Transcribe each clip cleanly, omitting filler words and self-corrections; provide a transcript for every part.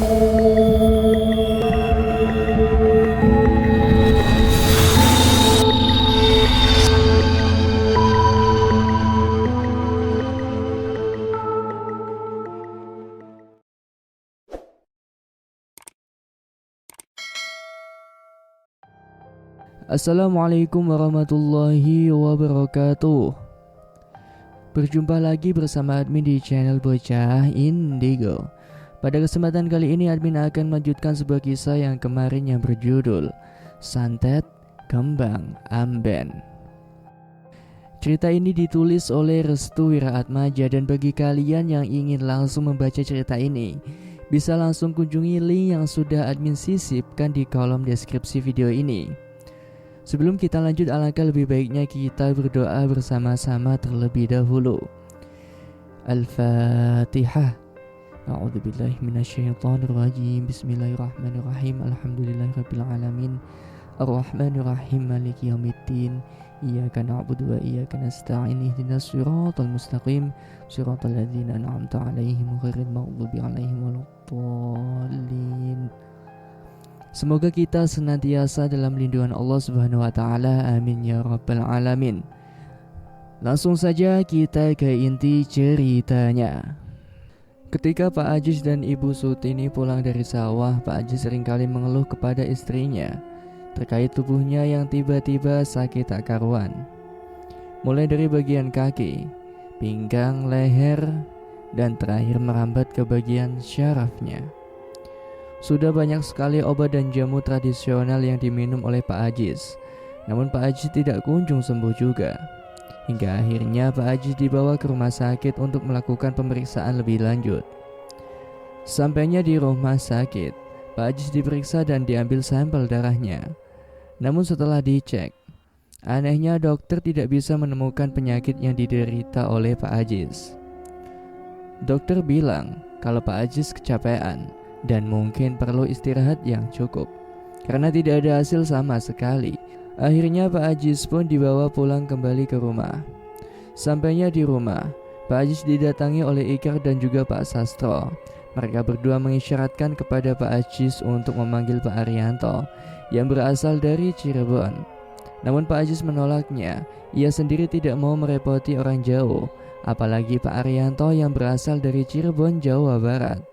Assalamualaikum warahmatullahi wabarakatuh. Berjumpa lagi bersama admin di channel Bocah Indigo. Pada kesempatan kali ini admin akan melanjutkan sebuah kisah yang kemarin yang berjudul Santet Kembang Amben. Cerita ini ditulis oleh Restu Wiraatmaja, dan bagi kalian yang ingin langsung membaca cerita ini, bisa langsung kunjungi link yang sudah admin sisipkan di kolom deskripsi video ini. Sebelum kita lanjut, alangkah lebih baiknya kita berdoa bersama-sama terlebih dahulu. Al-Fatihah. A'udzubillahi minasyaitonirrajim. Bismillahirrahmanirrahim. Alhamdulillahirabbil alamin. Arrahmanirrahim. Maliki yaumiddin. Iyyaka na'budu wa iyyaka nasta'in. Ihdinas siratal mustaqim. Siratal ladzina an'amta 'alaihim ghairil maghdubi 'alaihim waladdallin. Semoga kita senantiasa dalam lindungan Allah Subhanahu wa taala. Amin ya rabbal alamin. Langsung saja kita ke inti ceritanya. Ketika Pak Ajis dan Ibu Sutini pulang dari sawah, Pak Ajis seringkali mengeluh kepada istrinya terkait tubuhnya yang tiba-tiba sakit tak karuan. Mulai dari bagian kaki, pinggang, leher, dan terakhir merambat ke bagian syarafnya. Sudah banyak sekali obat dan jamu tradisional yang diminum oleh Pak Ajis, namun Pak Ajis tidak kunjung sembuh juga. Hingga akhirnya Pak Ajis dibawa ke rumah sakit untuk melakukan pemeriksaan lebih lanjut. Sampainya di rumah sakit, Pak Ajis diperiksa dan diambil sampel darahnya. Namun setelah dicek, anehnya dokter tidak bisa menemukan penyakit yang diderita oleh Pak Ajis. Dokter bilang kalau Pak Ajis kecapean dan mungkin perlu istirahat yang cukup, karena tidak ada hasil sama sekali. Akhirnya Pak Ajis pun dibawa pulang kembali ke rumah. Sampainya di rumah, Pak Ajis didatangi oleh Ikrar dan juga Pak Sastro. Mereka berdua mengisyaratkan kepada Pak Ajis untuk memanggil Pak Arianto yang berasal dari Cirebon. Namun Pak Ajis menolaknya. Ia sendiri tidak mau merepoti orang jauh, apalagi Pak Arianto yang berasal dari Cirebon, Jawa Barat.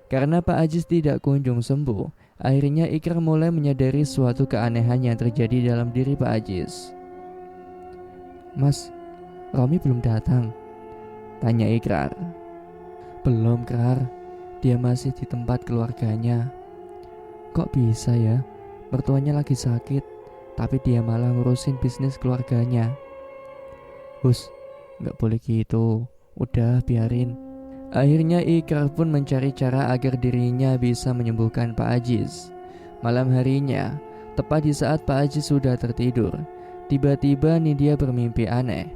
Karena Pak Ajis tidak kunjung sembuh, akhirnya Ikrar mulai menyadari suatu keanehan yang terjadi dalam diri Pak Ajis. "Mas, Romi belum datang?" tanya Ikrar. "Belum, Krar. Dia masih di tempat keluarganya." "Kok bisa ya? Mertuanya lagi sakit, tapi dia malah ngurusin bisnis keluarganya." "Hus, gak boleh gitu. Udah, biarin." Akhirnya Ikrar pun mencari cara agar dirinya bisa menyembuhkan Pak Ajis. Malam harinya, tepat di saat Pak Ajis sudah tertidur, tiba-tiba Nidia bermimpi aneh.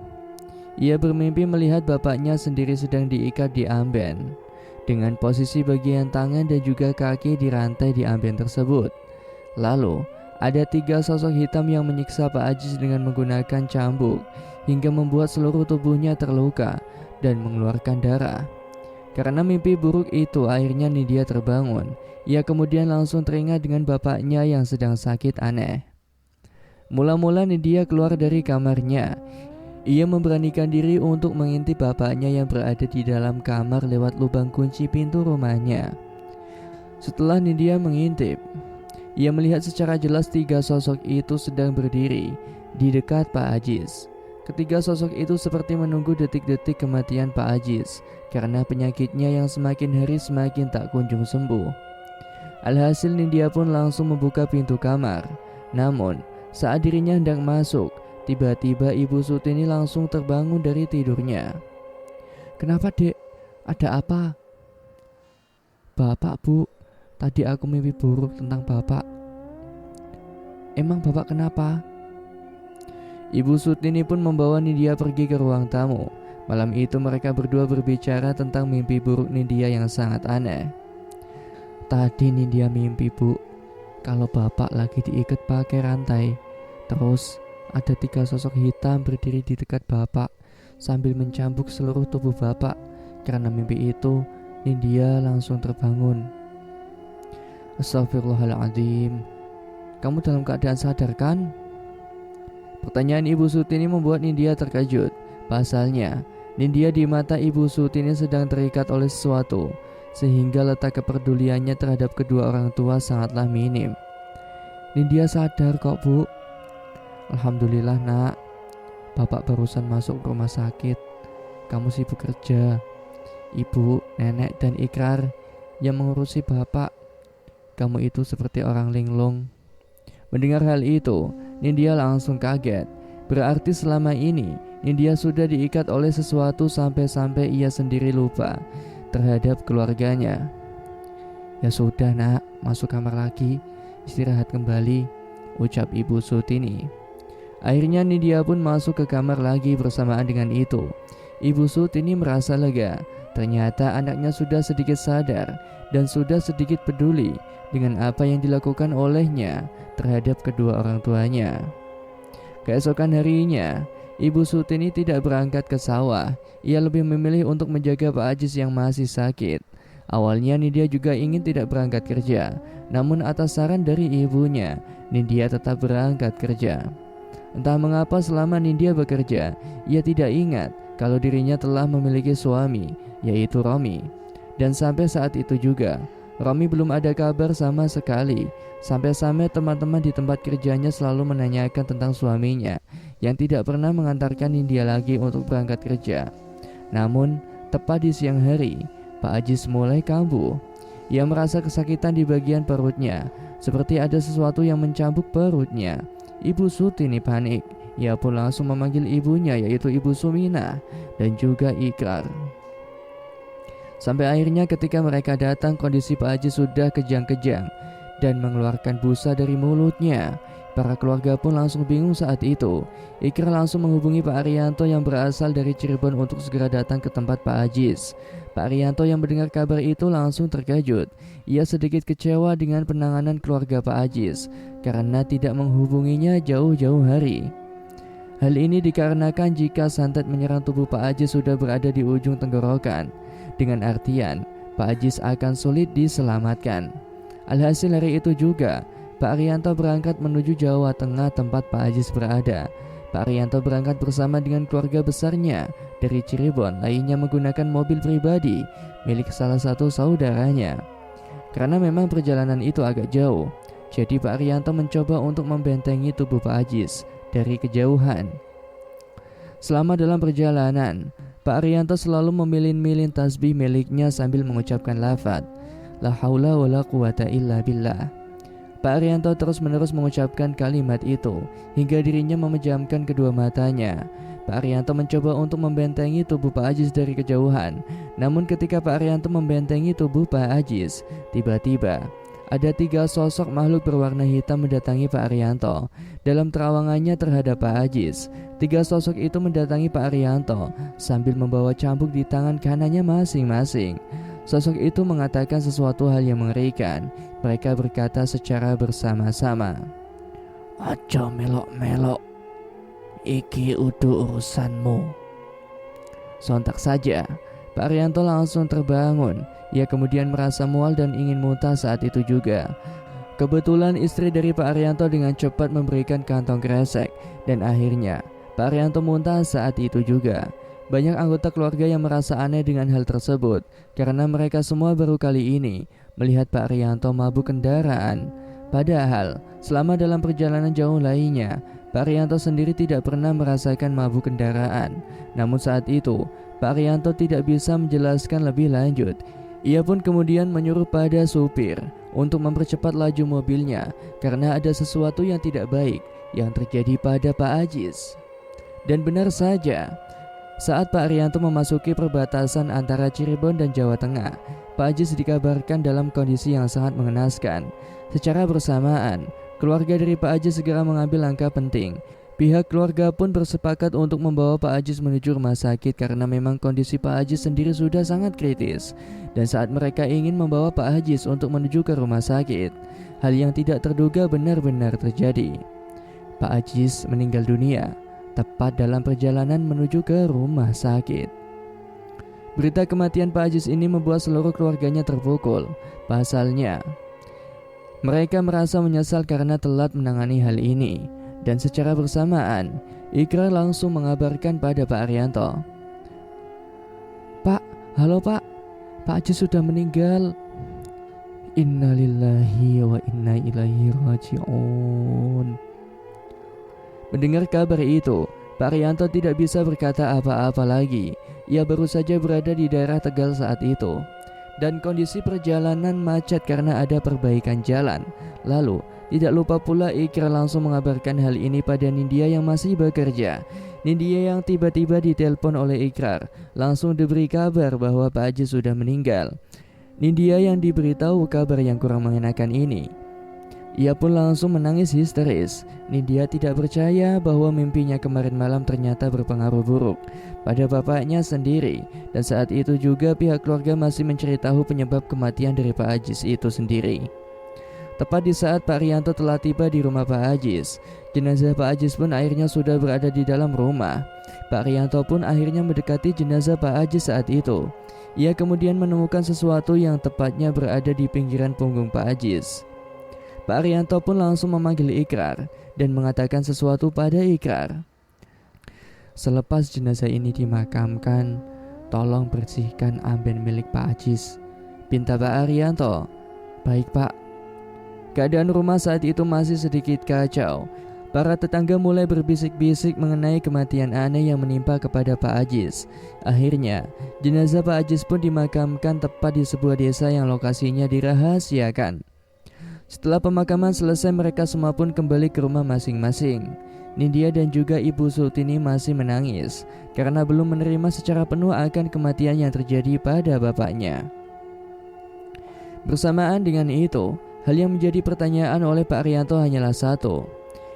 Ia bermimpi melihat bapaknya sendiri sedang diikat di amben, dengan posisi bagian tangan dan juga kaki dirantai di amben tersebut. Lalu, ada 3 sosok hitam yang menyiksa Pak Ajis dengan menggunakan cambuk, hingga membuat seluruh tubuhnya terluka dan mengeluarkan darah. Karena mimpi buruk itu, akhirnya Nidia terbangun. Ia kemudian langsung teringat dengan bapaknya yang sedang sakit aneh. Mula-mula Nidia keluar dari kamarnya. Ia memberanikan diri untuk mengintip bapaknya yang berada di dalam kamar lewat lubang kunci pintu rumahnya. Setelah Nidia mengintip, ia melihat secara jelas 3 sosok itu sedang berdiri di dekat Pak Ajis. Ketiga sosok itu seperti menunggu detik-detik kematian Pak Ajis, karena penyakitnya yang semakin hari semakin tak kunjung sembuh. Alhasil Nidia pun langsung membuka pintu kamar. Namun saat dirinya hendak masuk, tiba-tiba Ibu Sutini langsung terbangun dari tidurnya. "Kenapa, Dek? Ada apa?" "Bapak, Bu. Tadi aku mimpi buruk tentang Bapak." "Emang Bapak kenapa?" Ibu Sutini pun membawa Nidia pergi ke ruang tamu. Malam itu mereka berdua berbicara tentang mimpi buruk Nidia yang sangat aneh. "Tadi Nidia mimpi, Bu, kalau Bapak lagi diikat pakai rantai. Terus ada 3 sosok hitam berdiri di dekat Bapak sambil mencambuk seluruh tubuh Bapak. Karena mimpi itu, Nidia langsung terbangun." Astagfirullahaladzim, kamu dalam keadaan sadar kan? Pertanyaan Ibu Sutini membuat Nindya terkejut. Pasalnya, Nindya di mata Ibu Sutini sedang terikat oleh sesuatu, sehingga letak kepeduliannya terhadap kedua orang tua sangatlah minim. Nindya sadar kok, Bu. Alhamdulillah, Nak. Bapak barusan masuk rumah sakit. Kamu sibuk kerja. Ibu, nenek, dan Ikrar yang mengurusi Bapak. Kamu itu seperti orang linglung. Mendengar hal itu, Nindya langsung kaget. Berarti selama ini Nindya sudah diikat oleh sesuatu sampai-sampai ia sendiri lupa terhadap keluarganya. Ya sudah, Nak, masuk kamar lagi, istirahat kembali, ucap Ibu Sutini. Akhirnya Nindya pun masuk ke kamar lagi. Bersamaan dengan itu, Ibu Sutini merasa lega. Ternyata anaknya sudah sedikit sadar dan sudah sedikit peduli dengan apa yang dilakukan olehnya terhadap kedua orang tuanya. Keesokan harinya, Ibu Sutini tidak berangkat ke sawah. Ia lebih memilih untuk menjaga Pak Ajis yang masih sakit. Awalnya Nindya juga ingin tidak berangkat kerja, namun atas saran dari ibunya, Nindya tetap berangkat kerja. Entah mengapa selama Nindya bekerja, ia tidak ingat kalau dirinya telah memiliki suami, yaitu Romi. Dan sampai saat itu juga, Romi belum ada kabar sama sekali. Sampai-sampai teman-teman di tempat kerjanya selalu menanyakan tentang suaminya yang tidak pernah mengantarkan Nindya lagi untuk berangkat kerja. Namun, tepat di siang hari, Pak Ajis mulai kambuh. Ia merasa kesakitan di bagian perutnya, seperti ada sesuatu yang mencambuk perutnya. Ibu Sutini panik. Ia pun langsung memanggil ibunya, yaitu Ibu Suminah dan juga Ikrar. Sampai akhirnya ketika mereka datang, kondisi Pak Ajis sudah kejang-kejang dan mengeluarkan busa dari mulutnya. Para keluarga pun langsung bingung saat itu. Ikrar langsung menghubungi Pak Arianto yang berasal dari Cirebon untuk segera datang ke tempat Pak Ajis. Pak Arianto yang mendengar kabar itu langsung terkejut. Ia sedikit kecewa dengan penanganan keluarga Pak Ajis karena tidak menghubunginya jauh-jauh hari. Hal ini dikarenakan jika santet menyerang tubuh Pak Ajis sudah berada di ujung tenggorokan, dengan artian Pak Ajis akan sulit diselamatkan. Alhasil hari itu juga Pak Arianto berangkat menuju Jawa Tengah tempat Pak Ajis berada. Pak Arianto berangkat bersama dengan keluarga besarnya dari Cirebon, lainnya menggunakan mobil pribadi milik salah satu saudaranya. Karena memang perjalanan itu agak jauh, jadi Pak Arianto mencoba untuk membentengi tubuh Pak Ajis dari kejauhan. Selama dalam perjalanan, Pak Arianto selalu memilin-milin tasbih miliknya sambil mengucapkan lafaz La haula wa la quwata illa billah. Pak Arianto terus-menerus mengucapkan kalimat itu hingga dirinya memejamkan kedua matanya. Pak Arianto mencoba untuk membentengi tubuh Pak Ajis dari kejauhan. Namun ketika Pak Arianto membentengi tubuh Pak Ajis, tiba-tiba ada 3 sosok makhluk berwarna hitam mendatangi Pak Arianto. Dalam terawangannya terhadap Pak Ajis, 3 sosok itu mendatangi Pak Arianto sambil membawa cambuk di tangan kanannya masing-masing. Sosok itu mengatakan sesuatu hal yang mengerikan. Mereka berkata secara bersama-sama, "Aja melok-melok, iki udu urusanmu." Sontak saja, Pak Arianto langsung terbangun. Ia kemudian merasa mual dan ingin muntah saat itu juga. Kebetulan istri dari Pak Arianto dengan cepat memberikan kantong kresek, dan akhirnya Pak Arianto muntah saat itu juga. Banyak anggota keluarga yang merasa aneh dengan hal tersebut karena mereka semua baru kali ini melihat Pak Arianto mabuk kendaraan. Padahal selama dalam perjalanan jauh lainnya, Pak Arianto sendiri tidak pernah merasakan mabuk kendaraan. Namun saat itu Pak Arianto tidak bisa menjelaskan lebih lanjut. Ia pun kemudian menyuruh pada supir untuk mempercepat laju mobilnya karena ada sesuatu yang tidak baik yang terjadi pada Pak Ajis. Dan benar saja, saat Pak Arianto memasuki perbatasan antara Cirebon dan Jawa Tengah, Pak Ajis dikabarkan dalam kondisi yang sangat mengenaskan. Secara bersamaan, keluarga dari Pak Ajis segera mengambil langkah penting. Pihak keluarga pun bersepakat untuk membawa Pak Ajis menuju rumah sakit karena memang kondisi Pak Ajis sendiri sudah sangat kritis. Dan saat mereka ingin membawa Pak Ajis untuk menuju ke rumah sakit, hal yang tidak terduga benar-benar terjadi. Pak Ajis meninggal dunia tepat dalam perjalanan menuju ke rumah sakit. Berita kematian Pak Ajis ini membuat seluruh keluarganya terpukul. Pasalnya, Mereka merasa menyesal karena telat menangani hal ini, dan secara bersamaan Ikrar langsung mengabarkan pada Pak Arianto. Pak, halo Pak Ajis sudah meninggal. Innalillahi wa inna ilaihi raji'un. Mendengar kabar itu, Pak Arianto tidak bisa berkata apa-apa lagi. Ia baru saja berada di daerah Tegal saat itu, dan kondisi perjalanan macet karena ada perbaikan jalan. Lalu, tidak lupa pula Ikrar langsung mengabarkan hal ini pada Nindya yang masih bekerja. Nindya yang tiba-tiba ditelepon oleh Ikrar langsung diberi kabar bahwa Pak Ajis sudah meninggal. Nindya yang diberitahu kabar yang kurang mengenakan ini, ia pun langsung menangis histeris. Nindya tidak percaya bahwa mimpinya kemarin malam ternyata berpengaruh buruk pada bapaknya sendiri. Dan saat itu juga pihak keluarga masih mencari tahu penyebab kematian dari Pak Ajis itu sendiri. Tepat di saat Pak Arianto telah tiba di rumah Pak Ajis, jenazah Pak Ajis pun akhirnya sudah berada di dalam rumah. Pak Arianto pun akhirnya mendekati jenazah Pak Ajis saat itu. Ia kemudian menemukan sesuatu yang tepatnya berada di pinggiran punggung Pak Ajis. Pak Arianto pun langsung memanggil Ikrar dan mengatakan sesuatu pada Ikrar. Selepas jenazah ini dimakamkan, tolong bersihkan amben milik Pak Ajis, pinta Pak Arianto. Baik Pak. Keadaan rumah saat itu masih sedikit kacau. Para tetangga mulai berbisik-bisik mengenai kematian aneh yang menimpa kepada Pak Ajis. Akhirnya, jenazah Pak Ajis pun dimakamkan tepat di sebuah desa yang lokasinya dirahasiakan. Setelah pemakaman selesai, mereka semua pun kembali ke rumah masing-masing. Nindya dan juga Ibu Sultini masih menangis karena belum menerima secara penuh akan kematian yang terjadi pada bapaknya. Bersamaan dengan itu, hal yang menjadi pertanyaan oleh Pak Arianto hanyalah satu: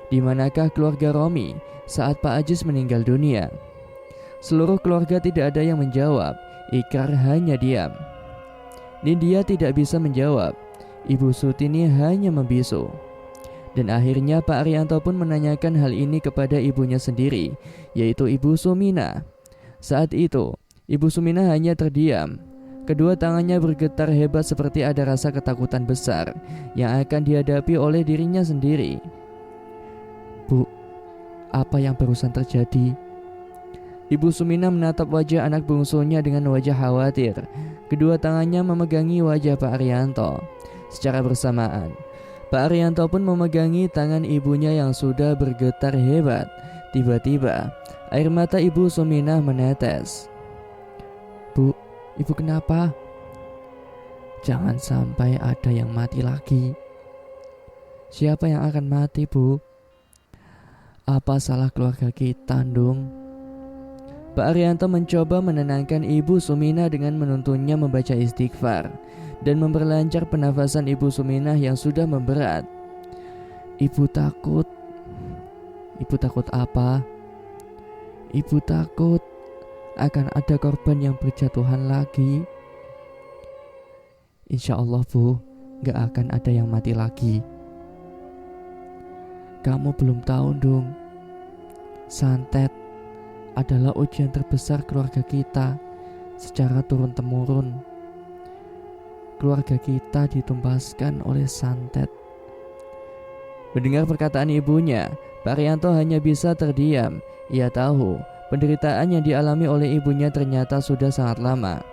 di manakah keluarga Romi saat Pak Ajis meninggal dunia? Seluruh keluarga tidak ada yang menjawab. Ikrar hanya diam. Nindya tidak bisa menjawab. Ibu Sultini hanya membisu. Dan akhirnya Pak Arianto pun menanyakan hal ini kepada ibunya sendiri, yaitu Ibu Sumina. Saat itu, Ibu Sumina hanya terdiam. Kedua tangannya bergetar hebat seperti ada rasa ketakutan besar yang akan dihadapi oleh dirinya sendiri. Bu, apa yang barusan terjadi? Ibu Sumina menatap wajah anak bungsunya dengan wajah khawatir. Kedua tangannya memegangi wajah Pak Arianto. Secara bersamaan, Pak Arianto pun memegangi tangan ibunya yang sudah bergetar hebat. Tiba-tiba, air mata Ibu Sumina menetes. Bu, Ibu kenapa? Jangan sampai ada yang mati lagi. Siapa yang akan mati, Bu? Apa salah keluarga kita, Ndung? Pak Arianto mencoba menenangkan Ibu Sumina dengan menuntunnya membaca istighfar dan memperlancar pernafasan Ibu Sumina yang sudah memberat. Ibu takut. Ibu takut apa? Ibu takut akan ada korban yang berjatuhan lagi. Insya Allah Bu, gak akan ada yang mati lagi. Kamu belum tahu Ndung, santet adalah ujian terbesar keluarga kita secara turun-temurun. Keluarga kita ditumpaskan oleh santet. Mendengar perkataan ibunya, Pak Arianto hanya bisa terdiam. Ia tahu penderitaan yang dialami oleh ibunya ternyata sudah sangat lama.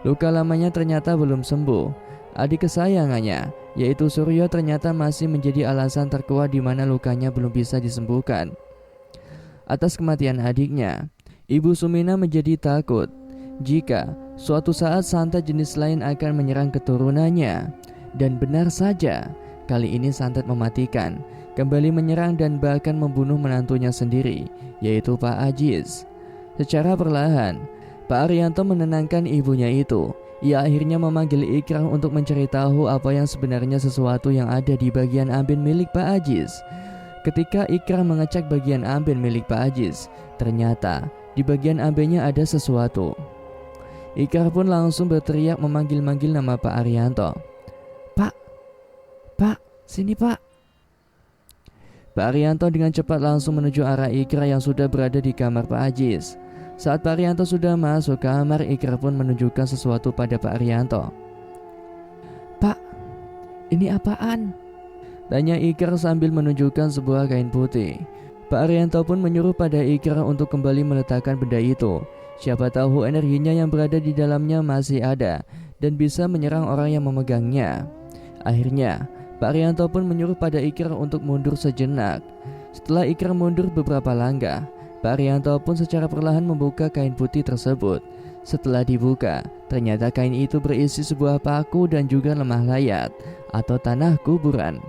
Luka lamanya ternyata belum sembuh. Adik kesayangannya, yaitu Suryo, ternyata masih menjadi alasan terkuat di mana lukanya belum bisa disembuhkan. Atas kematian adiknya, Ibu Sumina menjadi takut jika suatu saat santet jenis lain akan menyerang keturunannya. Dan benar saja, kali ini santet mematikan, kembali menyerang dan bahkan membunuh menantunya sendiri, yaitu Pak Ajis. Secara perlahan, Pak Arianto menenangkan ibunya itu. Ia akhirnya memanggil Ikrar untuk mencari tahu apa yang sebenarnya sesuatu yang ada di bagian amben milik Pak Ajis. Ketika Ikrar mengecek bagian amben milik Pak Ajis, ternyata di bagian ambennya ada sesuatu. Ikrar pun langsung berteriak memanggil-manggil nama Pak Arianto. Pak, sini Pak. Pak Arianto dengan cepat langsung menuju arah Ikrar yang sudah berada di kamar Pak Ajis. Saat Pak Arianto sudah masuk kamar, Ikrar pun menunjukkan sesuatu pada Pak Arianto. Pak, ini apaan? tanya Ikrar sambil menunjukkan sebuah kain putih. Pak Arianto pun menyuruh pada Ikrar untuk kembali meletakkan benda itu. Siapa tahu energinya yang berada di dalamnya masih ada dan bisa menyerang orang yang memegangnya. Akhirnya, Pak Arianto pun menyuruh pada Ikrar untuk mundur sejenak. Setelah Ikrar mundur beberapa langkah, Pak Arianto pun secara perlahan membuka kain putih tersebut. Setelah dibuka, ternyata kain itu berisi sebuah paku dan juga lemah layat atau tanah kuburan.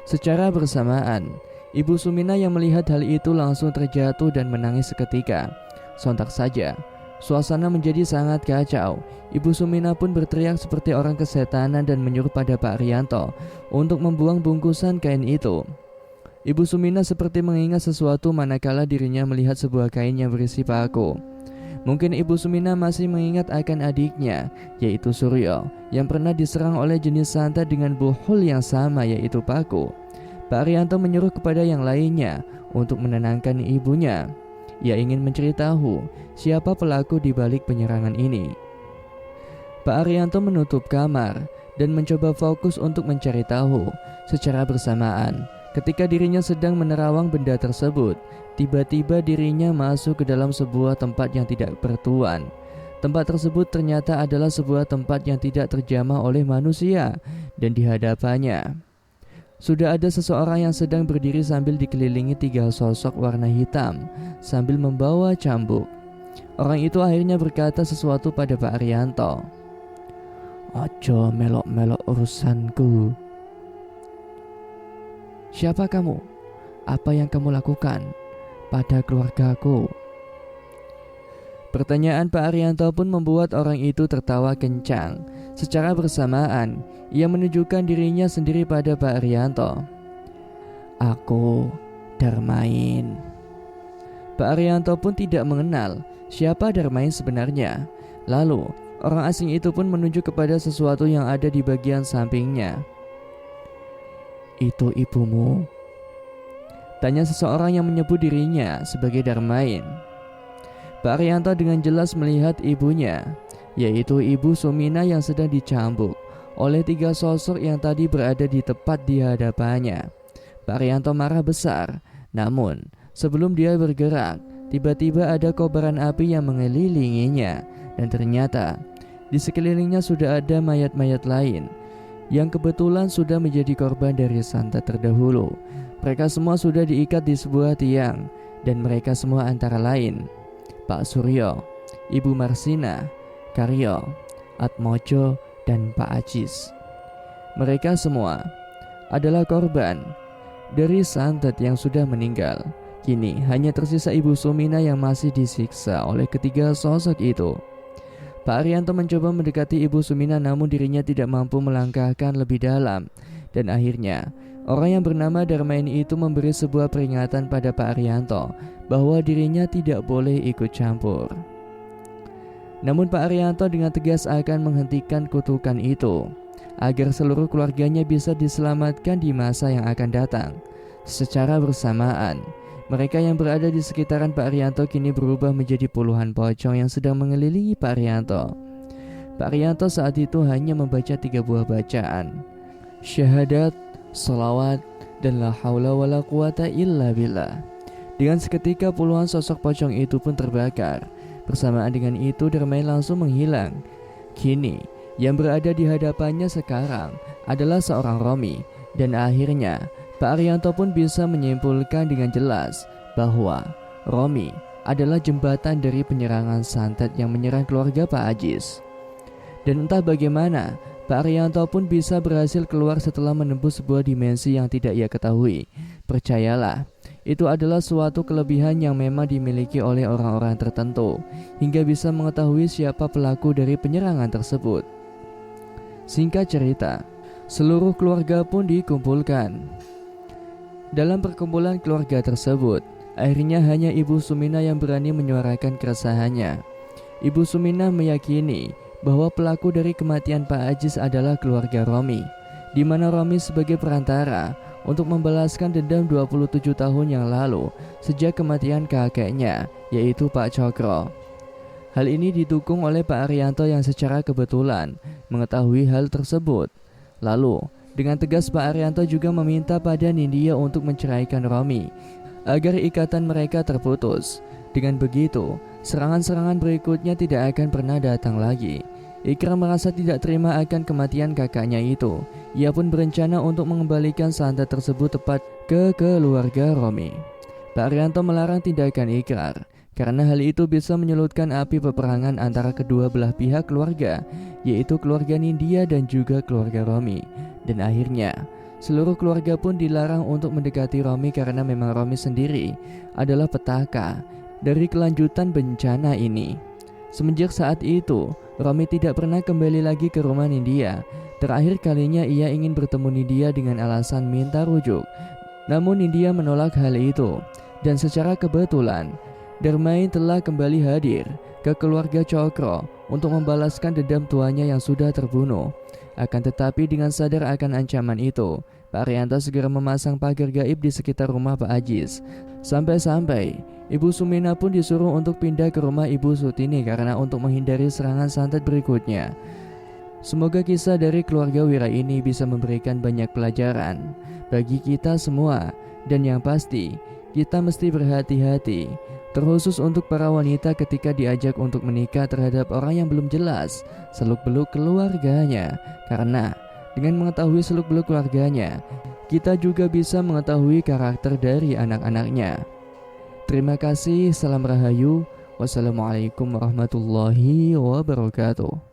Secara bersamaan, Ibu Sumina yang melihat hal itu langsung terjatuh dan menangis seketika. Sontak saja, suasana menjadi sangat kacau. Ibu Sumina pun berteriak seperti orang kesetanan dan menyuruh pada Pak Arianto untuk membuang bungkusan kain itu. Ibu Sumina seperti mengingat sesuatu manakala dirinya melihat sebuah kain yang berisi paku. Mungkin Ibu Sumina masih mengingat akan adiknya, yaitu Suryo, yang pernah diserang oleh jenis santet dengan buhul yang sama, yaitu paku. Pak Arianto menyuruh kepada yang lainnya untuk menenangkan ibunya. Ia ingin mencari tahu siapa pelaku di balik penyerangan ini. Pak Arianto menutup kamar dan mencoba fokus untuk mencari tahu. Secara bersamaan, ketika dirinya sedang menerawang benda tersebut, tiba-tiba dirinya masuk ke dalam sebuah tempat yang tidak bertuan. Tempat tersebut ternyata adalah sebuah tempat yang tidak terjamah oleh manusia, dan di hadapannya sudah ada seseorang yang sedang berdiri sambil dikelilingi 3 sosok warna hitam sambil membawa cambuk. Orang itu akhirnya berkata sesuatu pada Pak Arianto. "Ojo melok-melok urusanku." "Siapa kamu? Apa yang kamu lakukan pada keluargaku?" Pertanyaan Pak Arianto pun membuat orang itu tertawa kencang. Secara bersamaan, ia menunjukkan dirinya sendiri pada Pak Arianto. "Aku Darmain." Pak Arianto pun tidak mengenal siapa Darmain sebenarnya. Lalu, orang asing itu pun menunjuk kepada sesuatu yang ada di bagian sampingnya. "Itu ibumu?" tanya seseorang yang menyebut dirinya sebagai Darmain. Pak Arianto dengan jelas melihat ibunya, yaitu Ibu Sumina yang sedang dicambuk oleh 3 sosok yang tadi berada di tepat di hadapannya. Pak Arianto marah besar, namun sebelum dia bergerak, tiba-tiba ada kobaran api yang mengelilinginya, dan ternyata di sekelilingnya sudah ada mayat-mayat lain yang kebetulan sudah menjadi korban dari santet terdahulu. Mereka semua sudah diikat di sebuah tiang, dan mereka semua antara lain Pak Suryo, Ibu Marsina, Karyo, Atmojo, dan Pak Ajis. Mereka semua adalah korban dari santet yang sudah meninggal. Kini hanya tersisa Ibu Sumina yang masih disiksa oleh ketiga sosok itu. Pak Arianto mencoba mendekati Ibu Sumina, namun dirinya tidak mampu melangkahkan lebih dalam. Dan akhirnya orang yang bernama Darmain itu memberi sebuah peringatan pada Pak Arianto bahwa dirinya tidak boleh ikut campur. Namun Pak Arianto dengan tegas akan menghentikan kutukan itu agar seluruh keluarganya bisa diselamatkan di masa yang akan datang. Secara bersamaan, mereka yang berada di sekitaran Pak Arianto kini berubah menjadi puluhan pocong yang sedang mengelilingi Pak Arianto. Pak Arianto saat itu hanya membaca 3 buah bacaan, syahadat, salawat, dan la haula wala quwata illa billah. Dengan seketika puluhan sosok pocong itu pun terbakar. Bersamaan dengan itu Darmain langsung menghilang. Kini yang berada di hadapannya sekarang adalah seorang Romi. Dan akhirnya Pak Arianto pun bisa menyimpulkan dengan jelas bahwa Romi adalah jembatan dari penyerangan santet yang menyerang keluarga Pak Ajis. Dan entah bagaimana Pak Arianto pun bisa berhasil keluar setelah menembus sebuah dimensi yang tidak ia ketahui. Percayalah, itu adalah suatu kelebihan yang memang dimiliki oleh orang-orang tertentu, hingga bisa mengetahui siapa pelaku dari penyerangan tersebut. Singkat cerita, seluruh keluarga pun dikumpulkan. Dalam perkumpulan keluarga tersebut, akhirnya hanya Ibu Sumina yang berani menyuarakan keresahannya. Ibu Sumina meyakini bahwa pelaku dari kematian Pak Ajis adalah keluarga Romi, di mana Romi sebagai perantara untuk membalaskan dendam 27 tahun yang lalu sejak kematian kakeknya, yaitu Pak Cokro. Hal ini didukung oleh Pak Arianto yang secara kebetulan mengetahui hal tersebut. Lalu Dengan tegas Pak Arianto juga meminta pada Nindya untuk menceraikan Romi agar ikatan mereka terputus. Dengan begitu, serangan-serangan berikutnya tidak akan pernah datang lagi. Ikrar merasa tidak terima akan kematian kakaknya itu. Ia pun berencana untuk mengembalikan santet tersebut tepat ke keluarga Romi. Pak Arianto melarang tindakan Ikrar karena hal itu bisa menyulutkan api peperangan antara kedua belah pihak keluarga, yaitu keluarga Nindya dan juga keluarga Romi. Dan akhirnya, seluruh keluarga pun dilarang untuk mendekati Romi karena memang Romi sendiri adalah petaka dari kelanjutan bencana ini. Semenjak saat itu, Romi tidak pernah kembali lagi ke rumah Nindya. Terakhir kalinya ia ingin bertemu Nindya dengan alasan minta rujuk. Namun Nindya menolak hal itu. Dan secara kebetulan, Darmain telah kembali hadir ke keluarga Cokro untuk membalaskan dendam tuanya yang sudah terbunuh. Akan tetapi dengan sadar akan ancaman itu, Pak Arianto segera memasang pagar gaib di sekitar rumah Pak Aziz. Sampai-sampai Ibu Sumina pun disuruh untuk pindah ke rumah Ibu Sutini karena untuk menghindari serangan santet berikutnya. Semoga kisah dari keluarga Wira ini bisa memberikan banyak pelajaran bagi kita semua. Dan yang pasti, kita mesti berhati-hati, terkhusus untuk para wanita ketika diajak untuk menikah terhadap orang yang belum jelas seluk-beluk keluarganya. Karena dengan mengetahui seluk-beluk keluarganya, kita juga bisa mengetahui karakter dari anak-anaknya. Terima kasih, salam rahayu. Wassalamualaikum warahmatullahi wabarakatuh.